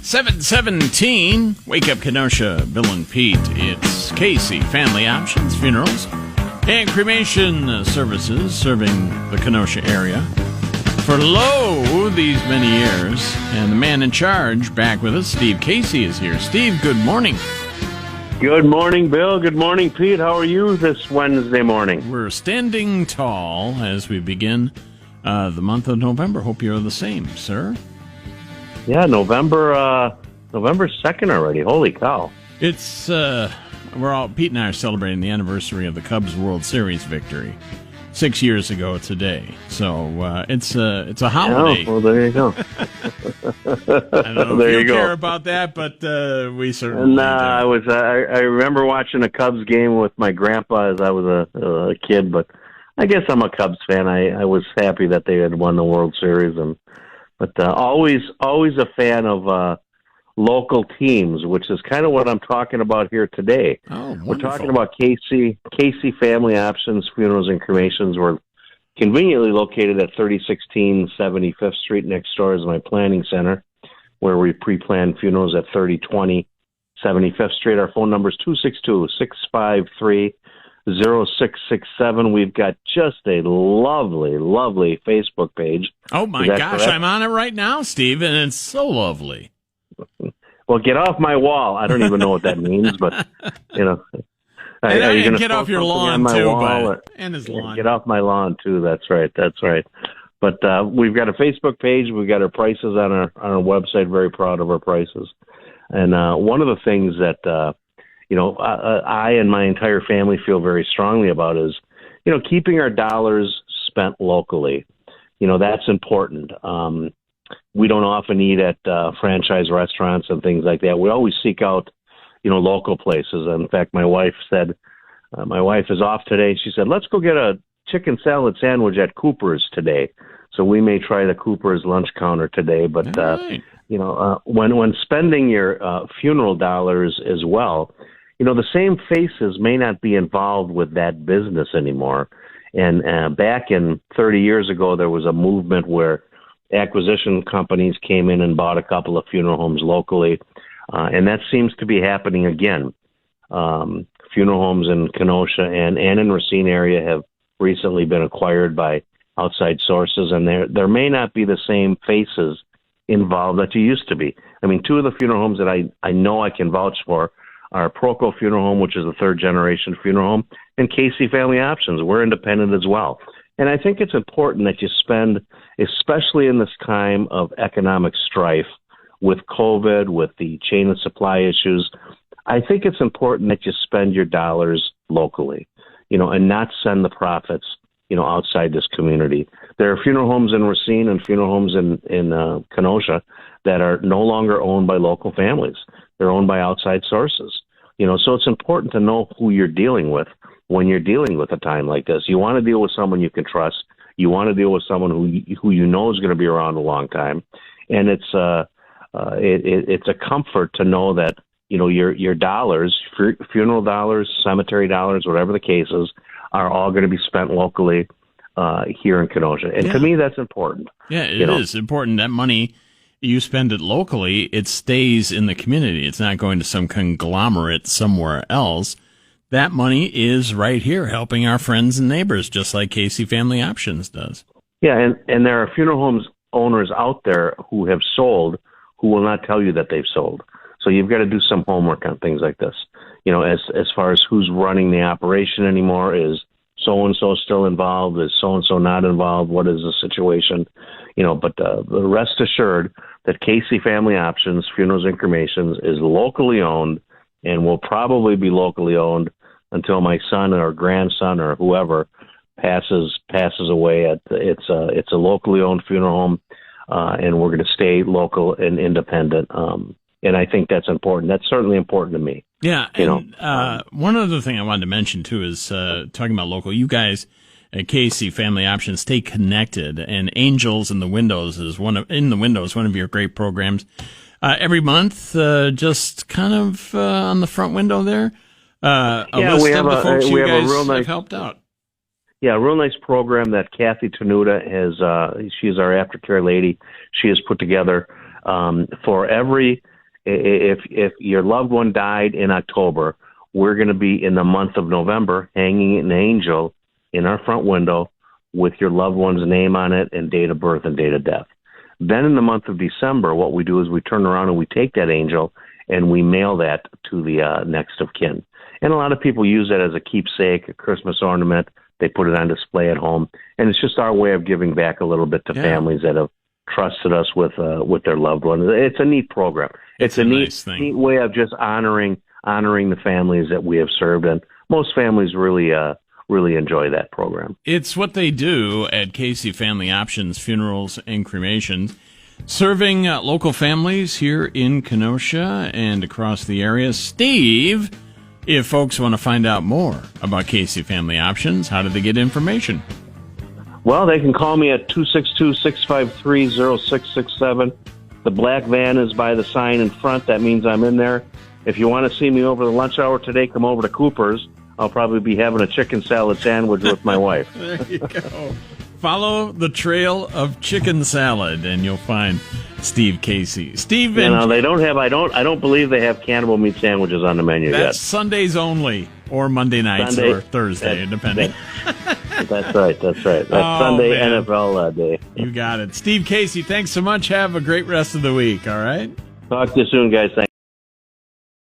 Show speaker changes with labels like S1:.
S1: 717, Wake Up Kenosha, Bill and Pete. It's Casey Family Options, Funerals, and Cremation Services serving the Kenosha area for these many years. And the man in charge back with us, Steve Casey, is here. Steve, good morning.
S2: Good morning, Bill. Good morning, Pete. How are you this Wednesday morning?
S1: We're standing tall as we begin the month of November. Hope you're the same, sir.
S2: Yeah, November 2nd already. Holy cow.
S1: It's, Pete and I are celebrating the anniversary of the Cubs World Series victory 6 years ago today. So, it's a holiday.
S2: Oh, well, there you go.
S1: I don't know if you care about that, but, we certainly do.
S2: I remember watching a Cubs game with my grandpa as I was a kid, but I guess I'm a Cubs fan. I was happy that they had won the World Series, but always a fan of local teams, which is kind of what I'm talking about here today.
S1: Oh, wonderful.
S2: We're talking about Casey Family Options, Funerals and Cremations. We're conveniently located at 3016 75th Street. Next door is my planning center, where we pre-plan funerals at 3020 75th Street. Our phone number is 262-653-0667. We've got just a lovely Facebook page.
S1: Oh my gosh, correct? I'm on it right now, Steve, and it's so lovely.
S2: Well, get off my wall. I don't even know what that means, but you know.
S1: Are you get off your lawn too, and his lawn.
S2: Get off my lawn too. That's right. But we've got a Facebook page. We've got our prices on our website. Very proud of our prices. And one of the things that I and my entire family feel very strongly about is, keeping our dollars spent locally. That's important. We don't often eat at franchise restaurants and things like that. We always seek out, local places. In fact, my wife said, my wife is off today. She said, let's go get a chicken salad sandwich at Cooper's today. So we may try the Cooper's lunch counter today. But,
S1: right.
S2: When spending your funeral dollars as well, the same faces may not be involved with that business anymore. And back in 30 years ago, there was a movement where acquisition companies came in and bought a couple of funeral homes locally, and that seems to be happening again. Funeral homes in Kenosha and in Racine area have recently been acquired by outside sources, and there may not be the same faces involved that you used to be. I mean, two of the funeral homes that I know I can vouch for are Proco Funeral Home, which is a third-generation funeral home, and Casey Family Options. We're independent as well. And I think it's important that you spend, especially in this time of economic strife with COVID, with the chain of supply issues, I think it's important that you spend your dollars locally, and not send the profits, outside this community. There are funeral homes in Racine and funeral homes in Kenosha that are no longer owned by local families. They're owned by outside sources. So it's important to know who you're dealing with when you're dealing with a time like this. You want to deal with someone you can trust. You want to deal with someone who you know is going to be around a long time. And it's a comfort to know that, your dollars, funeral dollars, cemetery dollars, whatever the case is, are all going to be spent locally here in Kenosha. And to me, that's important.
S1: Yeah, it is important. That money, you spend it locally, it stays in the community. It's not going to some conglomerate somewhere else. That money is right here helping our friends and neighbors, just like Casey Family Options does. Yeah,
S2: and there are funeral homes owners out there who have sold who will not tell you that they've sold. So you've got to do some homework on things like this. As far as who's running the operation anymore, is so-and-so still involved? Is so-and-so not involved? What is the situation? But rest assured that Casey Family Options, Funerals and Cremations, is locally owned and will probably be locally owned until my son or grandson or whoever passes away. It's a locally owned funeral home, and we're going to stay local and independent. And I think that's important. That's certainly important to me.
S1: Yeah. And, one other thing I wanted to mention too is talking about local. You guys at Casey Family Options stay connected, and Angels in the Windows is one of your great programs. Every month, just kind of on the front window there.
S2: We have a real nice,
S1: have helped out.
S2: Yeah, a real nice program that Kathy Tenuta has. She's our aftercare lady. She has put together for every If your loved one died in October, we're going to be in the month of November hanging an angel in our front window with your loved one's name on it and date of birth and date of death. Then in the month of December, what we do is we turn around and we take that angel and we mail that to the next of kin. And a lot of people use that as a keepsake, a Christmas ornament. They put it on display at home. And it's just our way of giving back a little bit to families that have trusted us with their loved ones. It's a neat program. It's a neat way of just honoring the families that we have served. And most families really enjoy that program.
S1: It's what they do at Casey Family Options Funerals and Cremations, serving local families here in Kenosha and across the area. Steve, if folks want to find out more about Casey Family Options, how do they get information?
S2: Well, they can call me at 262-653-0667. The black van is by the sign in front. That means I'm in there. If you want to see me over the lunch hour today, come over to Cooper's. I'll probably be having a chicken salad sandwich with my wife.
S1: There you go. Follow the trail of chicken salad, and you'll find Steve Casey. Steve,
S2: they don't have. I don't believe they have cannibal meat sandwiches on the menu yet.
S1: That's Sundays only, or Monday nights, or Thursday, depending.
S2: That's right. That's Sunday, man. NFL day.
S1: You got it. Steve Casey, thanks so much. Have a great rest of the week, all right?
S2: Talk to you soon, guys. Thanks.